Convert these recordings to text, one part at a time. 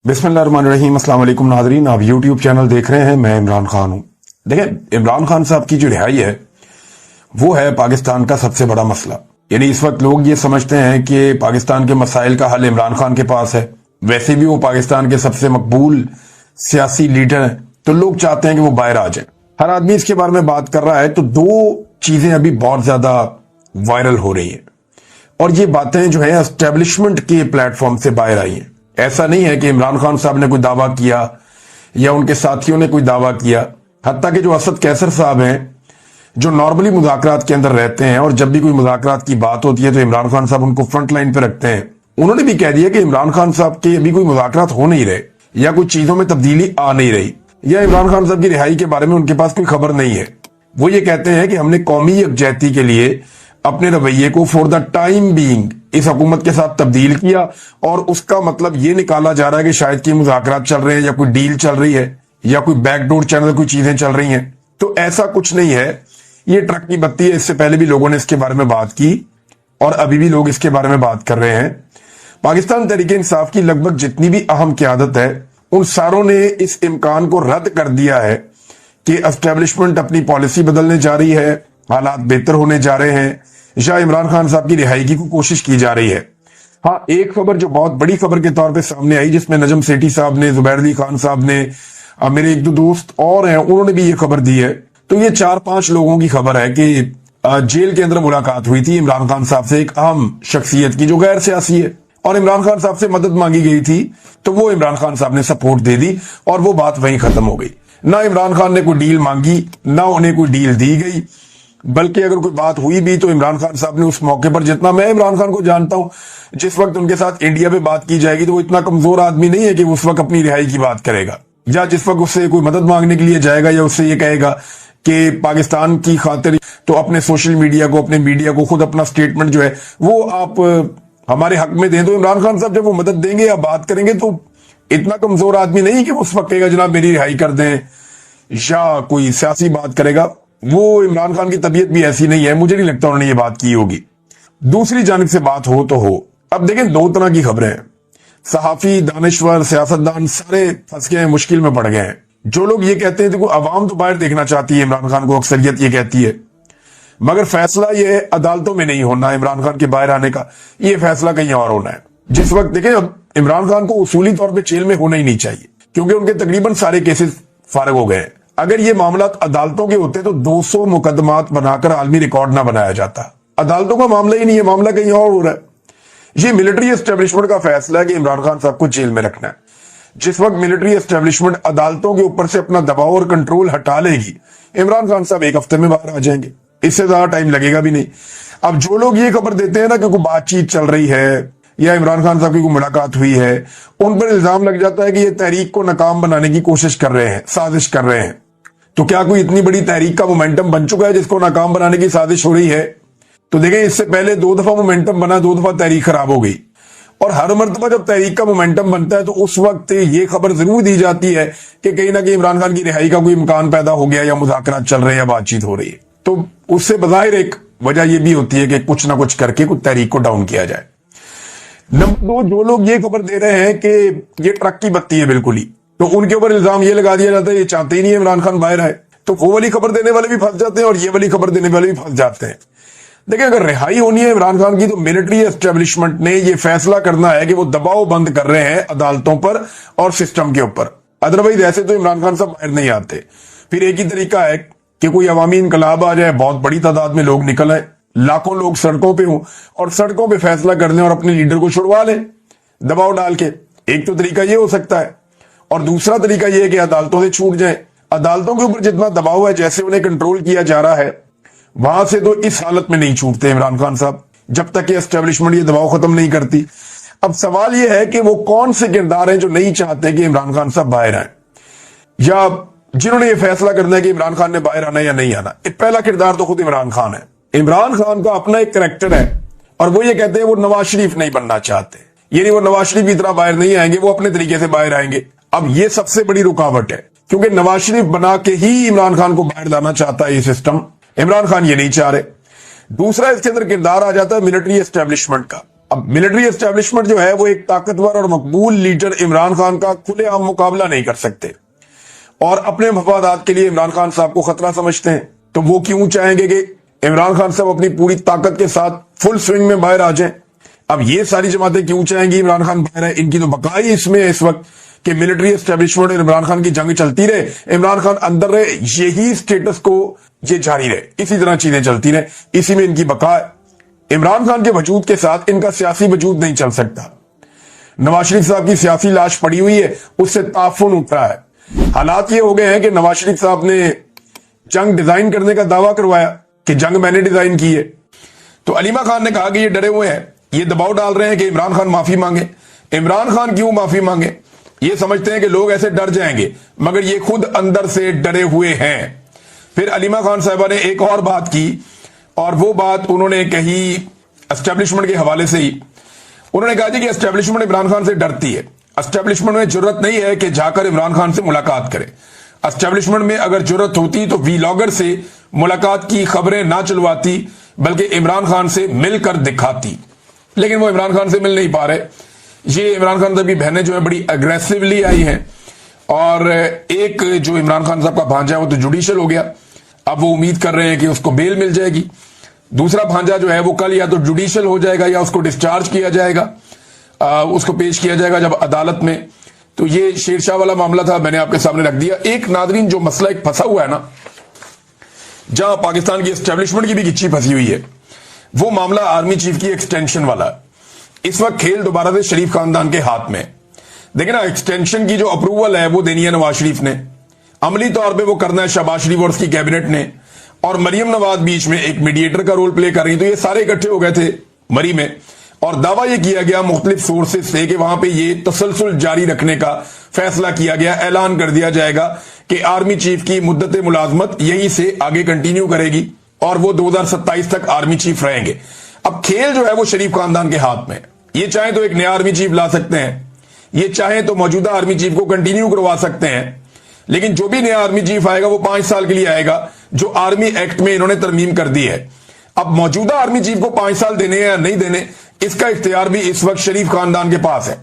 बिस्मिल्लाहिर्रहमानिर्रहीम। अस्सलाम वालेकुम नाज़रीन, आप यूट्यूब चैनल देख रहे हैं। मैं इमरान खान हूं। देखें, इमरान खान साहब की जो रिहाई है वो है पाकिस्तान का सबसे बड़ा मसला। यानी इस वक्त लोग ये समझते हैं कि पाकिस्तान के मसाइल का हल इमरान खान के पास है। वैसे भी वो पाकिस्तान के सबसे मकबूल सियासी लीडर हैं, तो लोग चाहते हैं कि वो बाहर आ जाए। हर आदमी इसके बारे में बात कर रहा है। तो दो चीजें अभी बहुत ज्यादा वायरल हो रही हैं, और ये बातें जो है एस्टेब्लिशमेंट के प्लेटफॉर्म से बाहर आई हैं। ऐसा नहीं है कि इमरान खान साहब ने कोई दावा किया या उनके साथियों ने कोई दावा किया। हत्ता कि जो असद कैसर साहब हैं, जो नॉर्मली मुज़ाकरात के अंदर रहते हैं, और जब भी कोई मुज़ाकरात की बात होती है तो इमरान खान साहब उनको फ्रंट लाइन पे रखते हैं, उन्होंने भी कह दिया कि इमरान खान साहब के अभी कोई मुज़ाकरात हो नहीं रहे, या कुछ चीजों में तब्दीली आ नहीं रही, या इमरान खान साहब की रिहाई के बारे में उनके पास कोई खबर नहीं है। वो ये कहते हैं कि हमने कौमी यकजहती के लिए अपने रवैये को फॉर द टाइम बीइंग इस हुकूमत के साथ तब्दील किया, और उसका मतलब ये निकाला जा रहा है कि शायद कि मुज़ाकरात चल रहे हैं, या कोई डील चल रही है, या कोई बैकडोर चैनल कोई चीजें चल रही हैं। तो ऐसा कुछ नहीं है। ये ट्रक की बत्ती है। इससे पहले भी लोगों ने इसके बारे में बात की, और अभी भी लोग इसके बारे में बात कर रहे हैं। पाकिस्तान तहरीक इंसाफ की लगभग जितनी भी अहम क़यादत है, उन सारों ने इस इम्कान को रद्द कर दिया है कि एस्टेब्लिशमेंट अपनी पॉलिसी बदलने जा रही है, हालात बेहतर होने जा रहे हैं, या इमरान खान साहब की रिहाई की कोशिश की जा रही है। हाँ, एक खबर जो बहुत बड़ी खबर के तौर पे सामने आई, जिसमें नजम सेठी साहब ने, जुबैर अली खान साहब ने, मेरे एक दो दोस्त और हैं, उन्होंने भी ये खबर दी है। तो ये 4-5 लोगों की खबर है कि जेल के अंदर मुलाकात हुई थी इमरान खान साहब से, एक अहम शख्सियत की जो गैर सियासी है, और इमरान खान साहब से मदद मांगी गई थी। तो वो इमरान खान साहब ने सपोर्ट दे दी, और वो बात वहीं खत्म हो गई। ना इमरान खान ने कोई डील मांगी, ना उन्हें कोई डील दी गई, बल्कि अगर कोई बात हुई भी तो इमरान खान साहब ने उस मौके पर, जितना मैं इमरान खान को जानता हूं, जिस वक्त उनके साथ इंडिया पे बात की जाएगी तो वो इतना कमजोर आदमी नहीं है कि उस वक्त अपनी रिहाई की बात करेगा, या जिस वक्त उससे कोई मदद मांगने के लिए जाएगा या उससे ये कहेगा कि पाकिस्तान की खातिर तो अपने सोशल मीडिया को, अपने मीडिया को खुद अपना स्टेटमेंट जो है वो आप हमारे हक में दें। तो इमरान खान साहब जब वो मदद देंगे या बात करेंगे तो इतना कमजोर आदमी नहीं कि उस वक्त कहेगा जनाब मेरी रिहाई कर दें, या कोई सियासी बात करेगा। वो इमरान खान की तबीयत भी ऐसी नहीं है, मुझे नहीं लगता उन्होंने ये बात की होगी। दूसरी जानिब से बात हो तो हो। अब देखें, दो तरह की खबरें हैं। सहाफी, दानिश्वर, सियासतदान सारे फंस गए हैं, मुश्किल में पड़ गए हैं। जो लोग ये कहते हैं देखो अवाम तो बाहर देखना चाहती है इमरान खान को, अक्सरियत ये कहती है, मगर फैसला ये अदालतों में नहीं होना इमरान खान के बाहर आने का, ये फैसला कहीं और होना है। जिस वक्त देखें, अब इमरान खान को उसूली तौर पर जेल में होना ही नहीं चाहिए, क्योंकि उनके तकरीबन सारे केसेस फारग हो गए हैं। अगर ये मामला अदालतों के होते तो 200 मुकदमात बनाकर आलमी रिकॉर्ड ना बनाया जाता। अदालतों का मामला ही नहीं है, मामला कहीं और हो रहा है। ये मिलिट्री एस्टेब्लिशमेंट का फैसला है कि इमरान खान साहब को जेल में रखना है। जिस वक्त मिलिट्री एस्टेब्लिशमेंट अदालतों के ऊपर से अपना दबाव और कंट्रोल हटा लेगी, इमरान खान साहब 1 हफ्ते में बाहर आ जाएंगे, इससे ज्यादा टाइम लगेगा भी नहीं। अब जो लोग ये खबर देते हैं ना कि कोई बातचीत चल रही है या इमरान खान साहब की कोई मुलाकात हुई है, उन पर इल्जाम लग जाता है कि ये तहरीक को नाकाम बनाने की कोशिश कर रहे हैं, साजिश कर रहे हैं। तो क्या कोई इतनी बड़ी तहरीक का मोमेंटम बन चुका है जिसको नाकाम बनाने की साजिश हो रही है? तो देखें, इससे पहले 2 दफा मोमेंटम बना, 2 दफा तहरीक खराब हो गई। और हर मर्तबा जब तहरीक का मोमेंटम बनता है तो उस वक्त ये खबर जरूर दी जाती है कि कहीं ना कहीं इमरान खान की रिहाई का कोई इम्कान पैदा हो गया, या मुज़ाकरात चल रहे हैं, या बातचीत हो रही है। तो उससे बज़ाहिर एक वजह यह भी होती है कि कुछ ना कुछ करके कुछ तहरीक को डाउन किया जाए। नंबर 2, जो लोग ये खबर दे रहे हैं कि ये ट्रक की बत्ती है बिल्कुल ही, तो उनके ऊपर इल्जाम ये लगा दिया जाता है ये चाहते ही नहीं है इमरान खान बाहर आए। तो वो वाली खबर देने वाले भी फंस जाते हैं, और ये वाली खबर देने वाले भी फंस जाते हैं। देखिए, अगर रिहाई होनी है इमरान खान की तो मिलिट्री एस्टेब्लिशमेंट ने ये फैसला करना है कि वो दबाव बंद कर रहे हैं अदालतों पर और सिस्टम के ऊपर। अदरवाइज ऐसे तो इमरान खान साहब बाहर नहीं आते। फिर एक ही तरीका है कि कोई अवामी इनकलाब आ जाए, बहुत बड़ी तादाद में लोग निकल आए, लाखों लोग सड़कों पे हों, और सड़कों पे फैसला कर दें और अपने लीडर को छुड़वा लें दबाव डाल के। एक तो तरीका ये हो सकता है, और दूसरा तरीका यह है कि अदालतों से छूट जाए। अदालतों के ऊपर जितना दबाव है, जैसे उन्हें कंट्रोल किया जा रहा है, वहां से तो इस हालत में नहीं छूटते इमरान खान साहब, जब तक कि एस्टेब्लिशमेंट ये दबाव खत्म नहीं करती। अब सवाल यह है कि वो कौन से किरदार हैं जो नहीं चाहते कि इमरान खान साहब बाहर आए, या जिन्होंने ये फैसला करना है कि इमरान खान ने बाहर आना या नहीं आना। पहला किरदार तो खुद इमरान खान है। इमरान खान का अपना एक करैक्टर है, और वो ये कहते हैं वो नवाज शरीफ नहीं बनना चाहते, यानी वो नवाज शरीफ की तरह बाहर नहीं आएंगे, वो अपने तरीके से बाहर आएंगे। अब ये सबसे बड़ी रुकावट है, क्योंकि नवाज शरीफ बना के ही इमरान खान को बाहर लाना चाहता है ये सिस्टम। इमरान खान ये नहीं चाह रहे। दूसरा इसके अंदर किरदार आ जाता है मिलिट्री एस्टेब्लिशमेंट का। अब मिलिट्री एस्टेब्लिशमेंट जो है वो एक ताकतवर और मकबूल लीडर इमरान खान का खुलेआम मुकाबला नहीं कर सकते और अपने मफादात के लिए इमरान खान साहब को खतरा समझते हैं। तो वो क्यों चाहेंगे कि इमरान खान साहब अपनी पूरी ताकत के साथ फुल स्विंग में बाहर आ जाएं? अब ये सारी जमातें क्यों चाहेंगी इमरान खान बाहर है? इनकी तो बकाई इसमें है इस वक्त कि मिलिट्री एस्टेब्लिशमेंट और इमरान खान की जंग चलती रहे, इमरान खान अंदर रहे, यही स्टेटस को ये जारी रहे, इसी तरह चीजें चलती रहे, इसी में इनकी बका है। इमरान खान के वजूद के साथ इनका सियासी वजूद नहीं चल सकता। नवाज शरीफ साहब की सियासी लाश पड़ी हुई है, उससे ताफुन उठ रहा है। हालात ये हो गए हैं कि नवाज शरीफ साहब ने जंग डिजाइन करने का दावा करवाया कि जंग मैंने डिजाइन की है, तो अलीमा खान ने कहा कि ये डरे हुए हैं, ये दबाव डाल रहे हैं कि इमरान खान माफी मांगे। इमरान खान क्यों माफी मांगे? ये समझते हैं कि लोग ऐसे डर जाएंगे, मगर ये खुद अंदर से डरे हुए हैं। फिर अलीमा खान साहिबा ने एक और बात की, और वो बात उन्होंने कही एस्टेब्लिशमेंट के हवाले से ही। उन्होंने कहा जी कि एस्टेब्लिशमेंट इमरान खान से डरती है, एस्टेब्लिशमेंट में जरूरत नहीं है कि जाकर इमरान खान से मुलाकात करे। एस्टेब्लिशमेंट में अगर जरूरत होती तो वीलॉगर से मुलाकात की खबरें ना चलवाती, बल्कि इमरान खान से मिलकर दिखाती। लेकिन वो इमरान खान से मिल नहीं पा रहे। ये इमरान खान साहब की बहनें जो है बड़ी अग्रेसिवली आई हैं, और एक जो इमरान खान साहब का भांजा है वो तो जुडिशियल हो गया, अब वो उम्मीद कर रहे हैं कि उसको बेल मिल जाएगी। दूसरा भांजा जो है वो कल या तो जुडिशियल हो जाएगा या उसको डिस्चार्ज किया जाएगा, उसको पेश किया जाएगा जब अदालत में। तो ये शेरशाह वाला मामला था, मैंने आपके सामने रख दिया। एक नादरीन जो मसला एक फंसा हुआ है ना, जहां पाकिस्तान की एस्टेब्लिशमेंट की भी गिच्ची फंसी हुई है, वो मामला आर्मी चीफ की एक्सटेंशन वाला है। इस वक्त खेल दोबारा से शरीफ खानदान के हाथ में। देखिए ना, एक्सटेंशन की जो अप्रूवल है वो देनी है नवाज शरीफ ने, अमली तौर पे वो करना है शहबाज शरीफ और उसकी कैबिनेट ने, और मरियम नवाज बीच में एक मीडिएटर का रोल प्ले कर रही। तो ये सारे इकट्ठे हो गए थे मरी में, और दावा ये किया गया मुख्तलिफ सोर्सेज से कि वहां पे ये तसलसल जारी रखने का फैसला किया गया, ऐलान कर दिया जाएगा कि आर्मी चीफ की मुद्दत मुलाजमत यहीं से आगे कंटिन्यू करेगी और वो 2027 तक आर्मी चीफ रहेंगे। अब खेल जो है वो शरीफ खानदान के हाथ में। ये चाहे तो एक नया आर्मी चीफ ला सकते हैं, ये चाहे तो मौजूदा आर्मी चीफ को कंटिन्यू करवा सकते हैं, लेकिन जो भी नया आर्मी चीफ आएगा वो 5 साल के लिए आएगा, जो आर्मी एक्ट में इन्होंने तरमीम कर दी है। अब मौजूदा आर्मी चीफ को 5 साल देने या नहीं देने, इसका इख्तियार भी इस वक्त शरीफ खानदान के पास है।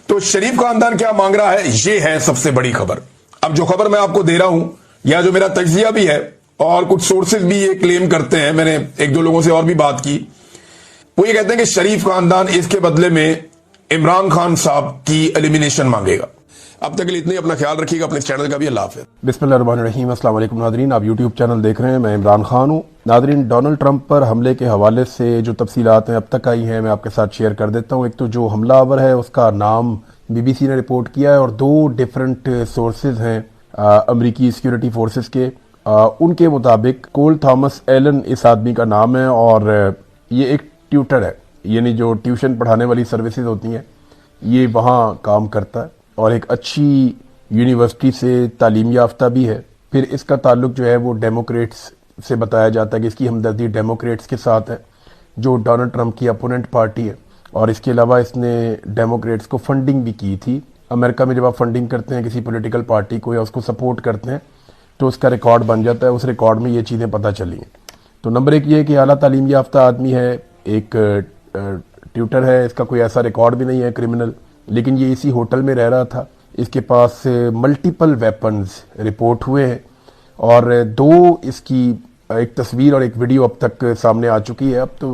तो शरीफ खानदान क्या मांग रहा है, ये है सबसे बड़ी खबर। अब जो खबर मैं आपको दे रहा हूं, या जो मेरा तज्जिया भी है, और कुछ सोर्सेज भी ये क्लेम करते हैं, मैंने 1-2 लोगों से और भी बात की, वो ये कहते हैं कि शरीफ खानदान इसके बदले में इमरान खान साहब की एलिमिनेशन मांगेगा। अब तक के लिए इतने, अपना ख्याल रखिएगा, अपने चैनल का भी अल्लाह हाफ़िज़। बिस्मिल्लाहिर्रहमानिर्रहीम। अस्सलाम वालेकुम नादरीन, आप यूट्यूब चैनल देख रहे हैं, मैं इमरान खान हूँ। नादरीन, डोनाल्ड ट्रंप पर हमले के हवाले से जो तफसीलात हैं अब तक आई हैं, मैं आपके साथ शेयर कर देता हूँ। एक तो जो हमलावर है उसका नाम BBC ने रिपोर्ट किया है, और 2 डिफरेंट सोर्सेज हैं अमरीकी सिक्योरिटी फोर्सेज के। उनके मुताबिक कोल थॉमस एलन इस आदमी का नाम है, और ये एक ट्यूटर है, यानी जो ट्यूशन पढ़ाने वाली सर्विसेज होती हैं, ये वहाँ काम करता है, और एक अच्छी यूनिवर्सिटी से तालीम याफ्ता भी है। फिर इसका ताल्लुक जो है वो डेमोक्रेट्स से बताया जाता है कि इसकी हमदर्दी डेमोक्रेट्स के साथ है, जो डोनाल्ड ट्रंप की अपोनेंट पार्टी है। और इसके अलावा इसने डेमोक्रेट्स को फंडिंग भी की थी। अमेरिका में जब आप फंडिंग करते हैं किसी पॉलिटिकल पार्टी को या उसको सपोर्ट करते हैं तो उसका रिकॉर्ड बन जाता है, उस रिकॉर्ड में ये चीज़ें पता चली हैं। तो नंबर 1 ये है कि आला तालीम याफ्ता आदमी है, एक ट्यूटर है, इसका कोई ऐसा रिकॉर्ड भी नहीं है क्रिमिनल, लेकिन ये इसी होटल में रह रहा था। इसके पास मल्टीपल वेपन्स रिपोर्ट हुए हैं, और 2 इसकी एक तस्वीर और एक वीडियो अब तक सामने आ चुकी है। अब तो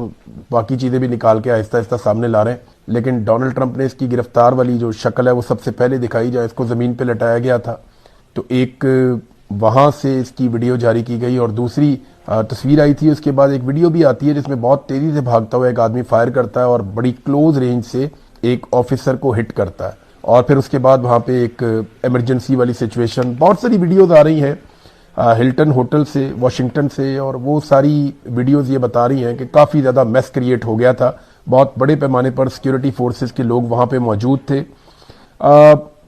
बाकी चीज़ें भी निकाल के आहिस्ता आहिस्ता सामने ला रहे हैं, लेकिन डोनाल्ड ट्रंप ने इसकी गिरफ्तार वाली जो शक्ल है वो सबसे पहले दिखाई, जहाँ इसको ज़मीन पे लटाया गया था। तो एक वहाँ से इसकी वीडियो जारी की गई, और दूसरी तस्वीर आई थी। उसके बाद एक वीडियो भी आती है जिसमें बहुत तेज़ी से भागता हुआ एक आदमी फायर करता है और बड़ी क्लोज रेंज से एक ऑफिसर को हिट करता है। और फिर उसके बाद वहाँ पे एक इमरजेंसी वाली सिचुएशन, बहुत सारी वीडियोज़ आ रही हैं हिल्टन होटल से, वाशिंगटन से, और वो सारी वीडियोज़ ये बता रही हैं कि काफ़ी ज़्यादा मेस क्रिएट हो गया था। बहुत बड़े पैमाने पर सिक्योरिटी फोर्सेस के लोग वहाँ पे मौजूद थे।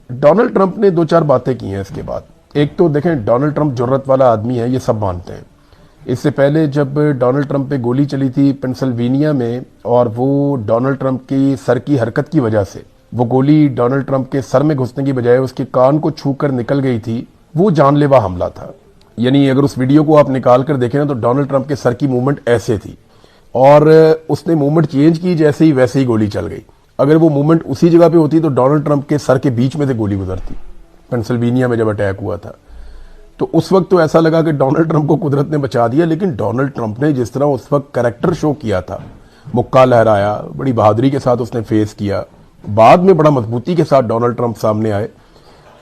डोनाल्ड ट्रंप ने 2-4 बातें की हैं इसके बाद। एक तो देखें, डोनाल्ड ट्रंप जुर्रत वाला आदमी है, ये सब मानते हैं। इससे पहले जब डोनाल्ड ट्रंप पे गोली चली थी पेंसिल्वेनिया में, और वो डोनाल्ड ट्रंप की सर की हरकत की वजह से, वो गोली डोनाल्ड ट्रंप के सर में घुसने की बजाय उसके कान को छूकर निकल गई थी, वो जानलेवा हमला था। यानी अगर उस वीडियो को आप निकाल कर देखें ना, तो डोनाल्ड ट्रंप के सर की मूवमेंट ऐसे थी। اور اس نے موومنٹ چینج کی جیسے ہی ویسے ہی گولی چل گئی. اگر وہ موومنٹ اسی جگہ پہ ہوتی تو ڈونلڈ ٹرمپ کے سر کے بیچ میں سے گولی گزرتی پینسلوینیا میں جب اٹیک ہوا تھا. تو اس وقت تو ایسا لگا کہ ڈونلڈ ٹرمپ کو قدرت نے بچا دیا, لیکن ڈونلڈ ٹرمپ نے جس طرح اس وقت کریکٹر شو کیا تھا, مکہ لہرایا, بڑی بہادری کے ساتھ اس نے فیس کیا, بعد میں بڑا مضبوطی کے ساتھ ڈونلڈ ٹرمپ سامنے آئے.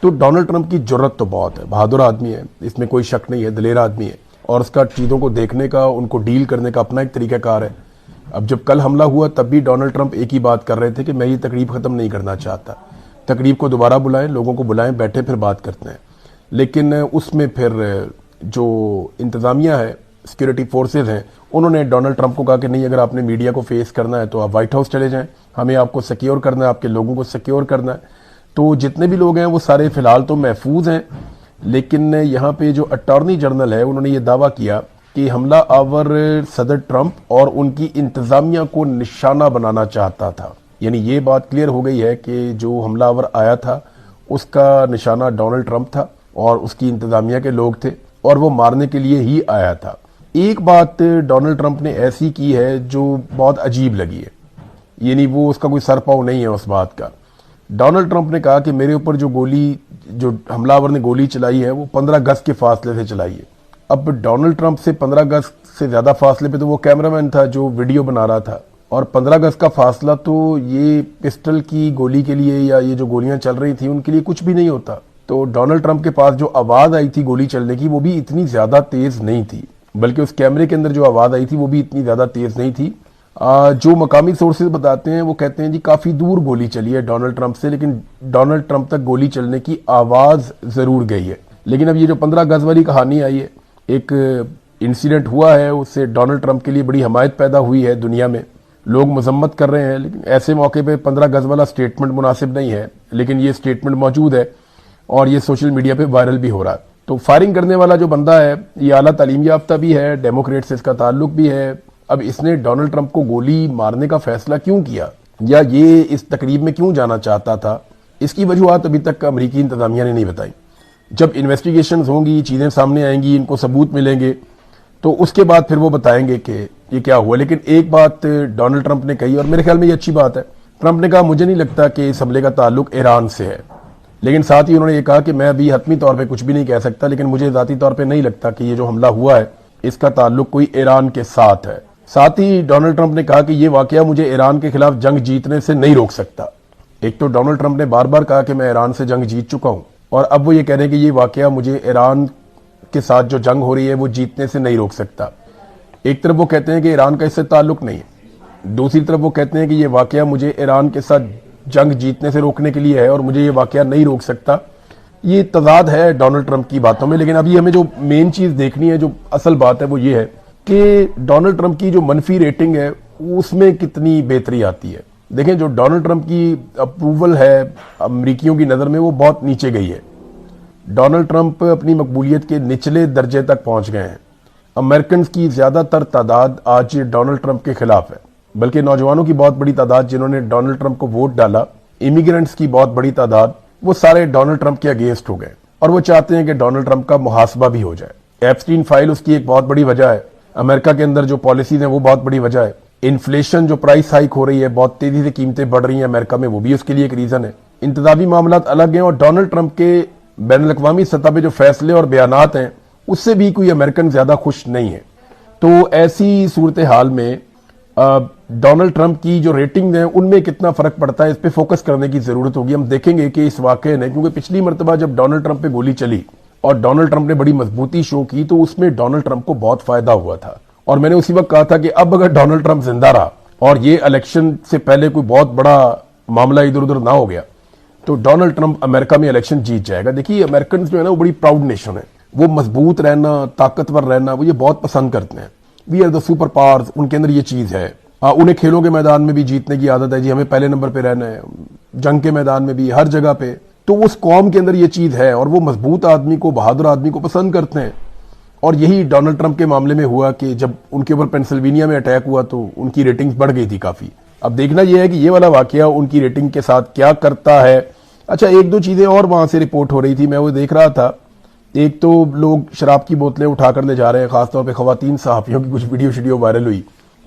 تو ڈونلڈ ٹرمپ کی جرت تو بہت ہے, بہادر آدمی ہے, اس میں کوئی شک نہیں ہے, دلیر آدمی ہے, اور اس کا چیزوں کو دیکھنے کا, ان کو ڈیل کرنے کا اپنا ایک طریقہ کار ہے. اب جب کل حملہ ہوا تب بھی ڈونلڈ ٹرمپ ایک ہی بات کر رہے تھے کہ میں یہ تقریب ختم نہیں کرنا چاہتا, تقریب کو دوبارہ بلائیں, لوگوں کو بلائیں, بیٹھے پھر بات کرتے ہیں. لیکن اس میں پھر جو انتظامیہ ہے, سیکورٹی فورسز ہیں, انہوں نے ڈونلڈ ٹرمپ کو کہا کہ نہیں, اگر آپ نے میڈیا کو فیس کرنا ہے تو آپ وائٹ ہاؤس چلے جائیں, ہمیں آپ کو سیکیور کرنا ہے, آپ کے لوگوں کو سیکیور کرنا ہے. تو جتنے بھی لوگ ہیں وہ سارے فی الحال تو محفوظ ہیں, لیکن یہاں پہ جو اٹارنی جنرل ہے انہوں نے یہ دعویٰ کیا کہ حملہ آور صدر ٹرمپ اور ان کی انتظامیہ کو نشانہ بنانا چاہتا تھا. یعنی یہ بات کلیئر ہو گئی ہے کہ جو حملہ آور آیا تھا اس کا نشانہ ڈونلڈ ٹرمپ تھا اور اس کی انتظامیہ کے لوگ تھے, اور وہ مارنے کے لیے ہی آیا تھا. ایک بات ڈونلڈ ٹرمپ نے ایسی کی ہے جو بہت عجیب لگی ہے, یعنی وہ اس کا کوئی سر پاؤ نہیں ہے اس بات کا. ڈونلڈ ٹرمپ نے کہا کہ میرے اوپر جو حملہ آور نے گولی چلائی ہے وہ 15 گز کے فاصلے سے چلائی ہے. اب ڈونلڈ ٹرمپ سے 15 گز سے زیادہ فاصلے پہ تو وہ کیمرہ مین تھا جو ویڈیو بنا رہا تھا, اور 15 گز کا فاصلہ تو یہ پسٹل کی گولی کے لیے یا یہ جو گولیاں چل رہی تھیں ان کے لیے کچھ بھی نہیں ہوتا. تو ڈونلڈ ٹرمپ کے پاس جو آواز آئی تھی گولی چلنے کی وہ بھی اتنی زیادہ تیز نہیں تھی, بلکہ اس کیمرے کے اندر جو آواز آئی تھی وہ بھی اتنی زیادہ تیز نہیں تھی. جو مقامی سورسز بتاتے ہیں وہ کہتے ہیں جی کافی دور گولی چلی ہے ڈونلڈ ٹرمپ سے, لیکن ڈونلڈ ٹرمپ تک گولی چلنے کی آواز ضرور گئی ہے. لیکن اب یہ جو 15 گز والی کہانی آئی ہے, ایک انسیڈنٹ ہوا ہے, اس سے ڈونلڈ ٹرمپ کے لیے بڑی حمایت پیدا ہوئی ہے دنیا میں, لوگ مذمت کر رہے ہیں, لیکن ایسے موقع پہ 15 گز والا سٹیٹمنٹ مناسب نہیں ہے, لیکن یہ سٹیٹمنٹ موجود ہے اور یہ سوشل میڈیا پہ وائرل بھی ہو رہا ہے. تو فائرنگ کرنے والا جو بندہ ہے یہ اعلیٰ تعلیم یافتہ بھی ہے, ڈیموکریٹ سے اس کا تعلق بھی ہے. اب اس نے ڈونلڈ ٹرمپ کو گولی مارنے کا فیصلہ کیوں کیا, یا یہ اس تقریب میں کیوں جانا چاہتا تھا, اس کی وجوہات ابھی تک امریکی انتظامیہ نے نہیں بتائی. جب انویسٹیگیشنز ہوں گی, چیزیں سامنے آئیں گی, ان کو ثبوت ملیں گے, تو اس کے بعد پھر وہ بتائیں گے کہ یہ کیا ہوا. لیکن ایک بات ڈونلڈ ٹرمپ نے کہی, اور میرے خیال میں یہ اچھی بات ہے. ٹرمپ نے کہا مجھے نہیں لگتا کہ اس حملے کا تعلق ایران سے ہے, لیکن ساتھ ہی انہوں نے یہ کہا کہ میں ابھی حتمی طور پہ کچھ بھی نہیں کہہ سکتا, لیکن مجھے ذاتی طور پہ نہیں لگتا کہ یہ جو حملہ ہوا ہے اس کا تعلق کوئی ایران کے ساتھ ہے. ساتھ ہی ڈونلڈ ٹرمپ نے کہا کہ یہ واقعہ مجھے ایران کے خلاف جنگ جیتنے سے نہیں روک سکتا. ایک تو ڈونلڈ ٹرمپ نے بار بار کہا کہ میں ایران سے جنگ جیت چکا ہوں, اور اب وہ یہ کہہ رہے ہیں کہ یہ واقعہ مجھے ایران کے ساتھ جو جنگ ہو رہی ہے وہ جیتنے سے نہیں روک سکتا. ایک طرف وہ کہتے ہیں کہ ایران کا اس سے تعلق نہیں ہے, دوسری طرف وہ کہتے ہیں کہ یہ واقعہ مجھے ایران کے ساتھ جنگ جیتنے سے روکنے کے لیے ہے اور مجھے یہ واقعہ نہیں روک سکتا. یہ تضاد ہے ڈونلڈ ٹرمپ کی باتوں میں. لیکن ابھی ہمیں جو مین چیز دیکھنی ہے, جو اصل بات ہے, وہ یہ ہے کہ ڈونلڈ ٹرمپ کی جو منفی ریٹنگ ہے اس میں کتنی بہتری آتی ہے. دیکھیں جو ڈونلڈ ٹرمپ کی اپروول ہے امریکیوں کی نظر میں وہ بہت نیچے گئی ہے. ڈونلڈ ٹرمپ اپنی مقبولیت کے نچلے درجے تک پہنچ گئے ہیں. امریکنز کی زیادہ تر تعداد آج ڈونلڈ ٹرمپ کے خلاف ہے, بلکہ نوجوانوں کی بہت بڑی تعداد جنہوں نے ڈونلڈ ٹرمپ کو ووٹ ڈالا, امیگرنٹس کی بہت بڑی تعداد, وہ سارے ڈونلڈ ٹرمپ کے اگینسٹ ہو گئے, اور وہ چاہتے ہیں کہ ڈونلڈ ٹرمپ کا محاسبہ بھی ہو جائے. ایپسٹین فائل اس کی ایک بہت بڑی وجہ ہے. امریکہ کے اندر جو پالیسیز ہیں وہ بہت بڑی وجہ ہے. انفلیشن جو پرائس ہائک ہو رہی ہے, بہت تیزی سے قیمتیں بڑھ رہی ہیں امریکہ میں, وہ بھی اس کے لیے ایک ریزن ہے. انتخابی معاملات الگ ہیں, اور ڈونلڈ ٹرمپ کے بین الاقوامی سطح پہ جو فیصلے اور بیانات ہیں اس سے بھی کوئی امریکن زیادہ خوش نہیں ہے. تو ایسی صورتحال میں ڈونلڈ ٹرمپ کی جو ریٹنگ ہیں ان میں کتنا فرق پڑتا ہے, اس پہ فوکس کرنے کی ضرورت ہوگی. ہم دیکھیں گے کہ اس واقعے نے, کیونکہ پچھلی مرتبہ جب ڈونلڈ ٹرمپ پہ گولی چلی اور ڈونلڈ ٹرمپ نے بڑی مضبوطی شو کی تو اس میں ڈونلڈ ٹرمپ کو بہت فائدہ ہوا تھا. اور میں نے اسی وقت کہا تھا کہ اب اگر ڈونلڈ ٹرمپ زندہ رہا اور یہ الیکشن سے پہلے کوئی بہت بڑا معاملہ ادھر ادھر نہ ہو گیا تو ڈونلڈ ٹرمپ امریکہ میں الیکشن جیت جائے گا. دیکھیے امریکنز جو ہے نا وہ بڑی پراؤڈ نیشن ہے, وہ مضبوط رہنا, طاقتور رہنا, وہ یہ بہت پسند کرتے ہیں. We are the superpowers, ان کے اندر یہ چیز ہے. انہیں کھیلوں کے میدان میں بھی جیتنے کی عادت ہے, جی ہمیں پہلے نمبر پہ رہنا ہے, جنگ کے میدان میں بھی, ہر جگہ پہ. تو اس قوم کے اندر یہ چیز ہے, اور وہ مضبوط آدمی کو, بہادر آدمی کو پسند کرتے ہیں. اور یہی ڈونلڈ ٹرمپ کے معاملے میں ہوا کہ جب ان کے اوپر پینسلوینیا میں اٹیک ہوا تو ان کی ریٹنگز بڑھ گئی تھی کافی. اب دیکھنا یہ ہے کہ یہ والا واقعہ ان کی ریٹنگ کے ساتھ کیا کرتا ہے. اچھا, ایک دو چیزیں اور وہاں سے رپورٹ ہو رہی تھی, میں وہ دیکھ رہا تھا. ایک تو لوگ شراب کی بوتلیں اٹھا کر لے جا رہے ہیں, خاص طور پہ خواتین صحافیوں کی کچھ ویڈیو وائرل ہوئی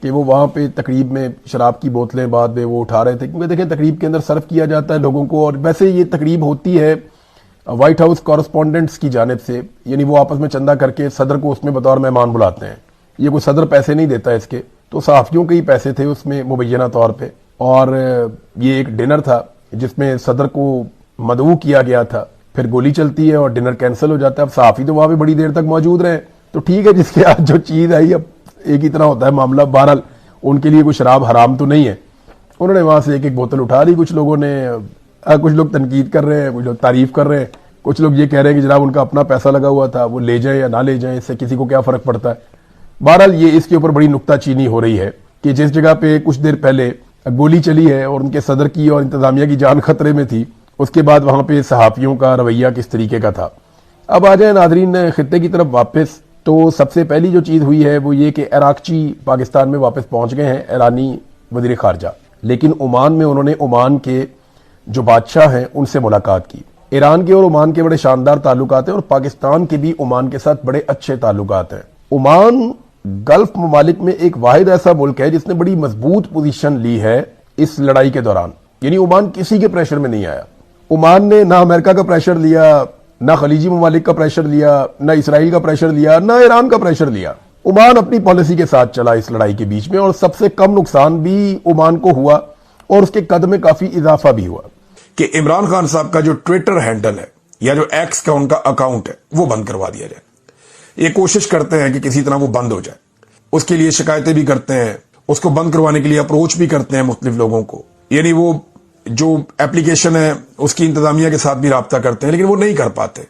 کہ وہ وہاں پہ تقریب میں شراب کی بوتلیں بعد میں وہ اٹھا رہے تھے، کیونکہ دیکھیں تقریب کے اندر سرو کیا جاتا ہے لوگوں کو، اور ویسے یہ تقریب ہوتی ہے وائٹ ہاؤس کورسپونڈنٹس کی جانب سے، یعنی وہ آپس میں چندہ کر کے صدر کو اس میں بطور مہمان بلاتے ہیں، یہ کوئی صدر پیسے نہیں دیتا اس کے، تو صحافیوں کے ہی پیسے تھے اس میں مبینہ طور پہ، اور یہ ایک ڈنر تھا جس میں صدر کو مدعو کیا گیا تھا، پھر گولی چلتی ہے اور ڈنر کینسل ہو جاتا ہے۔ اب صحافی تو وہاں پہ بڑی دیر تک موجود رہے، تو ٹھیک ہے جس کے ہاتھ جو چیز آئی، اب ایک ہی طرح ہوتا ہے معاملہ، بہرحال ان کے لیے کوئی شراب حرام تو نہیں ہے، انہوں نے وہاں سے ایک ایک بوتل اٹھا لی، کچھ لوگوں نے، کچھ لوگ تنقید کر رہے ہیں، کچھ لوگ تعریف کر رہے ہیں، کچھ لوگ یہ کہہ رہے ہیں کہ جناب ان کا اپنا پیسہ لگا ہوا تھا، وہ لے جائیں یا نہ لے جائیں اس سے کسی کو کیا فرق پڑتا ہے۔ بہرحال یہ اس کے اوپر بڑی نکتہ چینی ہو رہی ہے کہ جس جگہ پہ کچھ دیر پہلے گولی چلی ہے اور ان کے صدر کی اور انتظامیہ کی جان خطرے میں تھی، اس کے بعد وہاں پہ صحافیوں کا رویہ کس طریقے کا تھا۔ اب آ جائیں ناظرین خطے کی طرف واپس، تو سب سے پہلی جو چیز ہوئی ہے وہ یہ کہ عراقچی پاکستان میں واپس پہنچ گئے ہیں، ایرانی وزیر خارجہ، لیکن عمان میں انہوں نے عمان کے جو بادشاہ ہیں ان سے ملاقات کی۔ ایران کے اور عمان کے بڑے شاندار تعلقات ہیں، اور پاکستان کے بھی عمان کے ساتھ بڑے اچھے تعلقات ہیں۔ عمان گلف ممالک میں ایک واحد ایسا ملک ہے جس نے بڑی مضبوط پوزیشن لی ہے اس لڑائی کے دوران، یعنی عمان کسی کے پریشر میں نہیں آیا۔ عمان نے نہ امریکہ کا پریشر لیا، نہ خلیجی ممالک کا پریشر لیا، نہ اسرائیل کا پریشر لیا، نہ ایران کا پریشر لیا۔ عمان اپنی پالیسی کے ساتھ چلا اس لڑائی کے بیچ میں، اور سب سے کم نقصان بھی عمان کو ہوا اور اس کے قد میں کافی اضافہ بھی ہوا کہ عمران خان صاحب کا جو ٹویٹر ہینڈل ہے یا جو ایکس کا ان کا اکاؤنٹ ہے وہ بند کروا دیا جائے۔ یہ کوشش کرتے ہیں کہ کسی طرح وہ بند ہو جائے، اس کے لیے شکایتیں بھی کرتے ہیں، اس کو بند کروانے کے لیے اپروچ بھی کرتے ہیں مختلف لوگوں کو، یعنی وہ جو اپلیکیشن ہے اس کی انتظامیہ کے ساتھ بھی رابطہ کرتے ہیں، لیکن وہ نہیں کر پاتے۔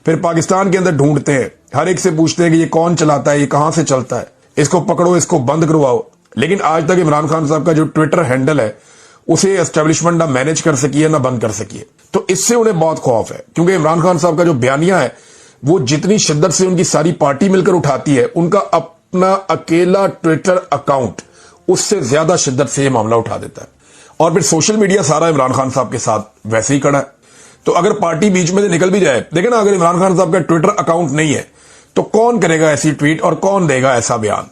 پھر پاکستان کے اندر ڈھونڈتے ہیں، ہر ایک سے پوچھتے ہیں کہ یہ کون چلاتا ہے، یہ کہاں سے چلتا ہے، اس کو پکڑو، اس کو بند کرواؤ، لیکن آج تک عمران خان صاحب کا جو ٹویٹر ہینڈل ہے اسے اسٹیبلشمنٹ نہ مینج کر سکی ہے نہ بند کر سکی ہے۔ تو اس سے انہیں بہت خوف ہے، کیونکہ عمران خان صاحب کا جو بیانیہ ہے وہ جتنی شدت سے ان کی ساری پارٹی مل کر اٹھاتی ہے، ان کا اپنا اکیلا ٹویٹر اکاؤنٹ اس سے زیادہ شدت سے یہ معاملہ اٹھا دیتا ہے، اور پھر سوشل میڈیا سارا عمران خان صاحب کے ساتھ ویسے ہی کھڑا ہے۔ تو اگر پارٹی بیچ میں سے نکل بھی جائے، دیکھیں نا، اگر عمران خان صاحب کا ٹویٹر اکاؤنٹ نہیں ہے تو کون کرے گا ایسی ٹویٹ اور کون دے گا ایسا بیان؟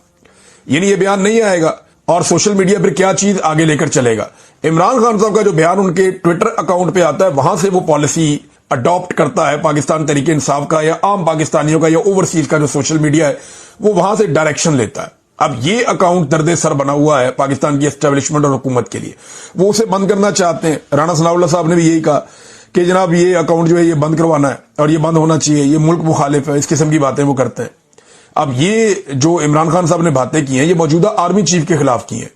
یعنی یہ بیان نہیں آئے گا، اور سوشل میڈیا پھر کیا چیز آگے لے کر چلے گا؟ عمران خان صاحب کا جو بیان ان کے ٹویٹر اکاؤنٹ پہ آتا ہے، وہاں سے وہ پالیسی اڈاپٹ کرتا ہے پاکستان تحریک انصاف کا یا عام پاکستانیوں کا یا اوورسیز کا جو سوشل میڈیا ہے، وہ وہاں سے ڈائریکشن لیتا ہے۔ اب یہ اکاؤنٹ درد سر بنا ہوا ہے پاکستان کی اسٹیبلشمنٹ اور حکومت کے لیے، وہ اسے بند کرنا چاہتے ہیں۔ رانا ثناء اللہ صاحب نے بھی یہی کہا کہ جناب یہ اکاؤنٹ جو ہے یہ بند کروانا ہے اور یہ بند ہونا چاہیے، یہ ملک مخالف ہے، اس قسم کی باتیں وہ کرتے ہیں۔ اب یہ جو عمران خان صاحب نے باتیں کی ہیں، یہ موجودہ آرمی چیف کے خلاف کی ہیں،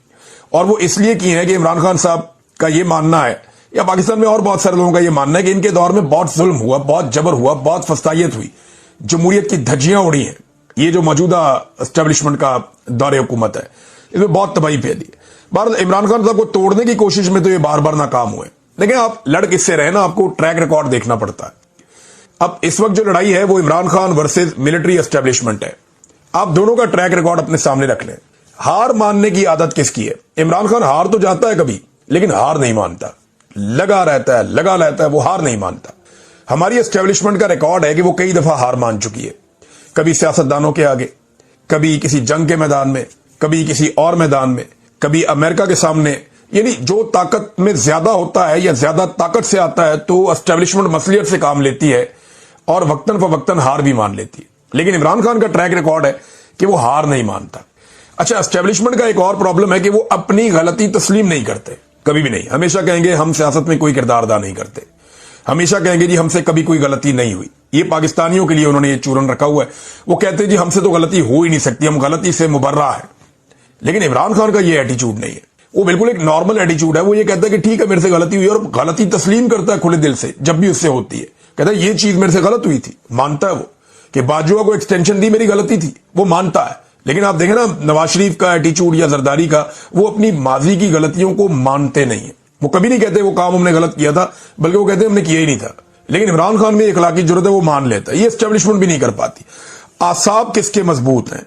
اور وہ اس لیے کی ہیں کہ عمران خان صاحب کا یہ ماننا ہے، یا پاکستان میں اور بہت سارے لوگوں کا یہ ماننا ہے، کہ ان کے دور میں بہت ظلم ہوا، بہت جبر ہوا، بہت فسطائیت ہوئی، جمہوریت کی دھجیاں اڑی ہیں۔ یہ جو موجودہ اسٹیبلشمنٹ کا دور حکومت ہے، اس میں بہت تباہی پھیلی ہے۔ بہرحال عمران خان صاحب کو توڑنے کی کوشش میں تو یہ بار بار ناکام ہوئے، لیکن آپ لڑ کس سے رہے نا، آپ کو ٹریک ریکارڈ دیکھنا پڑتا ہے۔ اب اس وقت جو لڑائی ہے وہ Imran Khan versus military establishment ہے۔ آپ دونوں کا ٹریک ریکارڈ اپنے سامنے رکھ لیں۔ ہار ماننے کی عادت کس کی ہے؟ عمران خان ہار تو جاتا ہے کبھی، لیکن ہار نہیں مانتا، لگا رہتا ہے، وہ ہار نہیں مانتا۔ ہماری اسٹیبلشمنٹ کا ریکارڈ ہے کہ وہ کئی دفعہ ہار مان چکی ہے، کبھی سیاستدانوں کے آگے، کبھی کسی جنگ کے میدان میں، کبھی کسی اور میدان میں، کبھی امریکہ کے سامنے۔ یعنی جو طاقت میں زیادہ ہوتا ہے یا زیادہ طاقت سے آتا ہے تو اسٹیبلشمنٹ مصلیت سے کام لیتی ہے اور وقتاً فوقتاً ہار بھی مان لیتی ہے، لیکن عمران خان کا ٹریک ریکارڈ ہے کہ وہ ہار نہیں مانتا۔ اچھا، اسٹیبلشمنٹ کا ایک اور پرابلم ہے کہ وہ اپنی غلطی تسلیم نہیں کرتے، کبھی بھی نہیں۔ ہمیشہ کہیں گے ہم سیاست میں کوئی کردار ادا نہیں کرتے، ہمیشہ کہیں گے جی ہم سے کبھی کوئی غلطی نہیں ہوئی۔ یہ پاکستانیوں کے لیے انہوں نے یہ چورن رکھا ہوا ہے، وہ کہتے ہیں جی ہم سے تو غلطی ہو ہی نہیں سکتی، ہم غلطی سے مبرہ ہیں۔ لیکن عمران خان کا یہ ایٹیچیوڈ نہیں ہے، وہ بالکل ایک نارمل ایٹیچیوڈ ہے۔ وہ یہ کہتا ہے کہ ٹھیک ہے میرے سے غلطی ہوئی، اور غلطی تسلیم کرتا ہے کھلے دل سے جب بھی اس سے ہوتی ہے، کہتا ہے یہ چیز میرے سے غلط ہوئی تھی، مانتا ہے وہ کہ باجوہ کو ایکسٹینشن دی میری غلطی تھی، وہ مانتا ہے۔ لیکن آپ دیکھیں نا نواز شریف کا ایٹیچیوڈ یا زرداری کا، وہ اپنی ماضی کی غلطیوں کو مانتے نہیں ہیں، وہ کبھی نہیں کہتے وہ کام ہم نے غلط کیا تھا، بلکہ وہ کہتے ہیں ہم نے کیا ہی نہیں تھا۔ لیکن عمران خان میں اخلاقی جرات ہے، وہ مان لیتا ہے، یہ اسٹیبلشمنٹ بھی نہیں کر پاتی۔ اعصاب کس کے مضبوط ہیں؟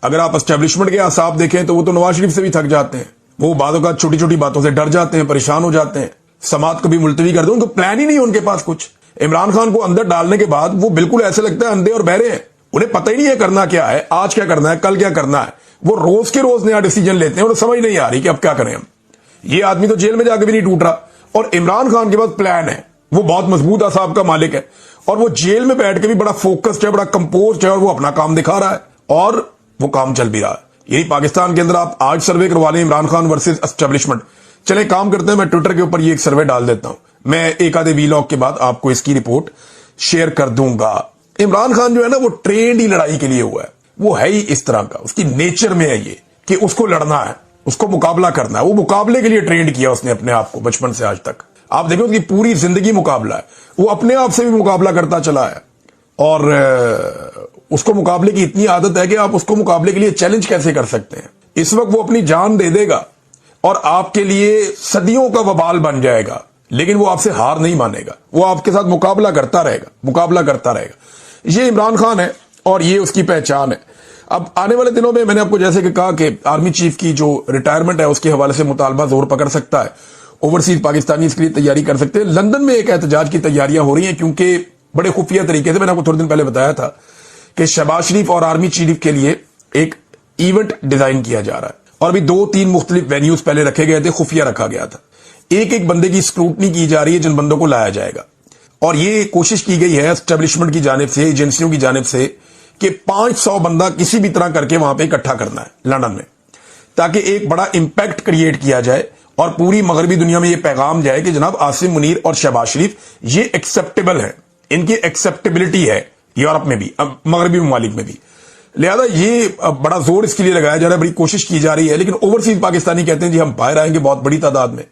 اگر آپ اسٹیبلشمنٹ کے اعصاب دیکھیں تو وہ تو نواز شریف سے بھی تھک جاتے ہیں، وہ بعض اوقات چھوٹی چھوٹی باتوں سے ڈر جاتے ہیں، پریشان ہو جاتے ہیں، سماعت کو بھی ملتوی کر دیں، ان کو پلان ہی نہیں ہے ان کے پاس کچھ۔ عمران خان کو اندر ڈالنے کے بعد وہ بالکل ایسے لگتا ہے اندھے اور بہرے ہیں، انہیں پتہ ہی نہیں ہے کرنا کیا ہے، آج کیا کرنا ہے، کل کیا کرنا ہے۔ वो रोज के रोज नया डिसीजन लेते हैं और समझ नहीं आ रही कि अब क्या करें हम। ये आदमी तो जेल में जाके भी नहीं टूट रहा, और इमरान खान के पास प्लान है, वो बहुत मजबूत असाब का मालिक है, और वो जेल में बैठ के भी बड़ा फोकस्ड है, बड़ा कंपोज्ड है, और वो अपना काम दिखा रहा है, और वो काम चल भी रहा है। यही पाकिस्तान के अंदर आप आज सर्वे करवा लें, इमरान खान वर्सेस एस्टेब्लिशमेंट। चले काम करते हैं, मैं ट्विटर के ऊपर ये एक सर्वे डाल देता हूं, मैं एक आधे वीलॉग के बाद आपको इसकी रिपोर्ट शेयर कर दूंगा। इमरान खान जो है ना, वो ट्रेंड ही लड़ाई के लिए हुआ है, वो है ही इस तरह का, उसकी नेचर में है ये कि उसको लड़ना है, उसको मुकाबला करना है। वो मुकाबले के लिए ट्रेंड किया उसने अपने आप को बचपन से आज तक। आप देखो उसकी पूरी जिंदगी मुकाबला है, वो अपने आप से भी मुकाबला करता चला है, और उसको मुकाबले की इतनी आदत है कि आप उसको मुकाबले के लिए चैलेंज कैसे कर सकते हैं। इस वक्त वो अपनी जान दे देगा और आपके लिए सदियों का वबाल बन जाएगा, लेकिन वो आपसे हार नहीं मानेगा, वो आपके साथ मुकाबला करता रहेगा, मुकाबला करता रहेगा। ये इमरान खान है और ये उसकी पहचान है। अब आने वाले दिनों में मैंने आपको जैसे कि कहा कि आर्मी चीफ की जो रिटायरमेंट है उसके हवाले से मुतालबा जोर पकड़ सकता है, ओवरसीज पाकिस्तानी इसके लिए तैयारी कर सकते हैं। लंदन में एक एहतजाज की तैयारियां हो रही हैं, क्योंकि बड़े खुफिया तरीके से, मैंने आपको थोड़े दिन पहले बताया था कि शहबाज शरीफ और आर्मी चीफ के लिए एक इवेंट डिजाइन किया जा रहा है, और अभी 2-3 मुख्तलिफ वेन्यूज पहले रखे गए थे, खुफिया रखा गया था। एक एक बंदे की स्क्रूटनी की जा रही है जिन बंदों को लाया जाएगा, और ये कोशिश की गई है एस्टेब्लिशमेंट की जानिब से, एजेंसियों की जानिब से, कि 500 बंदा किसी भी तरह करके वहां पे इकट्ठा करना है लंदन में, ताकि एक बड़ा इंपैक्ट क्रिएट किया जाए और पूरी मगरबी दुनिया में यह पैगाम जाए कि जनाब आसिम मुनीर और शहबाज शरीफ ये एक्सेप्टेबल है, इनकी एक्सेप्टेबिलिटी है यूरोप में भी, मगरबी ममालिक में भी। लिहाजा ये बड़ा जोर इसके लिए लगाया जा रहा है, बड़ी कोशिश की जा रही है। लेकिन ओवरसीज पाकिस्तानी कहते हैं जी हम बाहर आएंगे बहुत बड़ी तादाद में,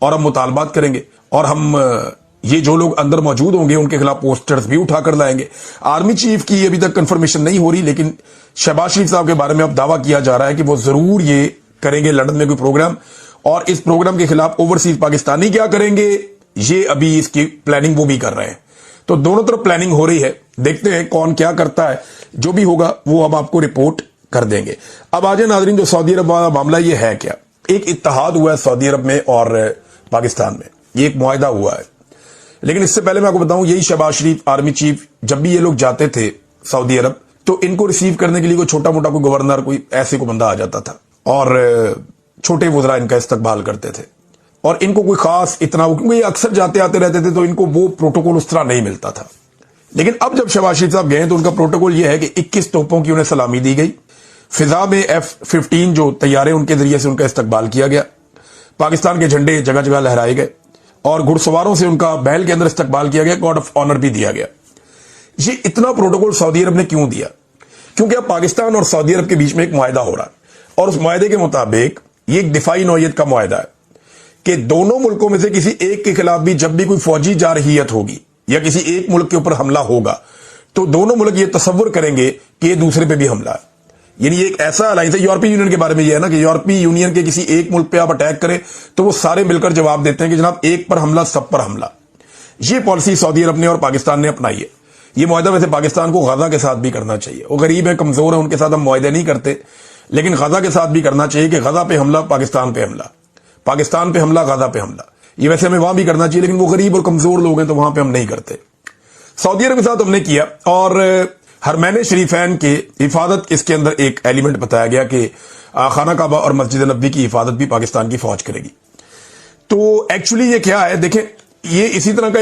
और हम मुतालबात करेंगे, और हम ये जो लोग अंदर मौजूद होंगे उनके खिलाफ पोस्टर्स भी उठाकर लाएंगे। आर्मी चीफ की अभी तक कंफर्मेशन नहीं हो रही, लेकिन शहबाज शरीफ साहब के बारे में अब दावा किया जा रहा है कि वो जरूर ये करेंगे लंदन में कोई प्रोग्राम, और इस प्रोग्राम के खिलाफ ओवरसीज पाकिस्तानी क्या करेंगे ये अभी इसकी प्लानिंग वो भी कर रहे हैं। तो दोनों तरफ प्लानिंग हो रही है, देखते हैं कौन क्या करता है। जो भी होगा वो हम आपको रिपोर्ट कर देंगे। अब आ जाए नाजरीन, जो सऊदी अरब वाला मामला ये है क्या, एक इत्तेहाद हुआ है सऊदी अरब में और पाकिस्तान में, ये एक मुआहिदा हुआ है। लेकिन इससे पहले मैं आपको बताऊं, यही शहबाज शरीफ आर्मी चीफ जब भी ये लोग जाते थे सऊदी अरब, तो इनको रिसीव करने के लिए कोई छोटा मोटा कोई गवर्नर कोई ऐसे को बंदा आ जाता था, और छोटे वज़रा इनका इस्तकबाल करते थे, और इनको कोई खास इतना, क्योंकि ये अक्सर जाते आते रहते थे तो इनको वो प्रोटोकॉल उस तरह नहीं मिलता था। लेकिन अब जब शहबाज शरीफ साहब गए तो उनका प्रोटोकॉल ये है कि 21 तोपों की उन्हें सलामी दी गई, फिजा में F-15 जो तैयारे उनके जरिए से उनका इस्तकबाल किया गया, पाकिस्तान के झंडे जगह जगह लहराए गए, और घुड़सवारों से उनका महल के अंदर इस्तकबाल किया गया, गार्ड ऑफ ऑनर भी दिया गया। ये इतना प्रोटोकॉल सऊदी अरब ने क्यों दिया? क्योंकि अब पाकिस्तान और सऊदी अरब के बीच में एक मुआहिदा हो रहा है, और उस मुआहिदे के मुताबिक ये एक दिफाई नौयत का मुआहिदा है कि दोनों मुल्कों में से किसी एक के खिलाफ भी जब भी कोई फौजी जारहियत होगी या किसी एक मुल्क के ऊपर हमला होगा, तो दोनों मुल्क ये तसव्वुर करेंगे कि ये दूसरे पे भी हमला है। यानी एक ऐसा अलायंस है, यूरोपीय यूनियन के बारे में ये है ना कि यूरोपीय यूनियन के किसी एक मुल्क पे आप अटैक करें तो वो सारे मिलकर जवाब देते हैं कि जनाब एक पर हमला सब पर हमला। ये पॉलिसी सऊदी अरब ने और पाकिस्तान ने अपनाई है। ये मुआहिदा वैसे पाकिस्तान को गजा के साथ भी करना चाहिए, वो गरीब है, कमजोर है, उनके साथ हम मुआहिदे नहीं करते, लेकिन गजा के साथ भी करना चाहिए कि गजा पे हमला पाकिस्तान पे हमला, पाकिस्तान पे हमला गजा पे हमला। ये वैसे हमें वहां भी करना चाहिए, लेकिन वो गरीब और कमजोर लोग हैं तो वहां पे हम नहीं करते। सऊदी अरब के साथ हमने किया, और हरमैन शरीफैन के हिफाजत इसके अंदर एक एलिमेंट बताया गया कि खाना काबा और मस्जिद नबी की हिफाजत भी पाकिस्तान की फौज करेगी। तो एक्चुअली ये क्या है देखें, ये इसी तरह का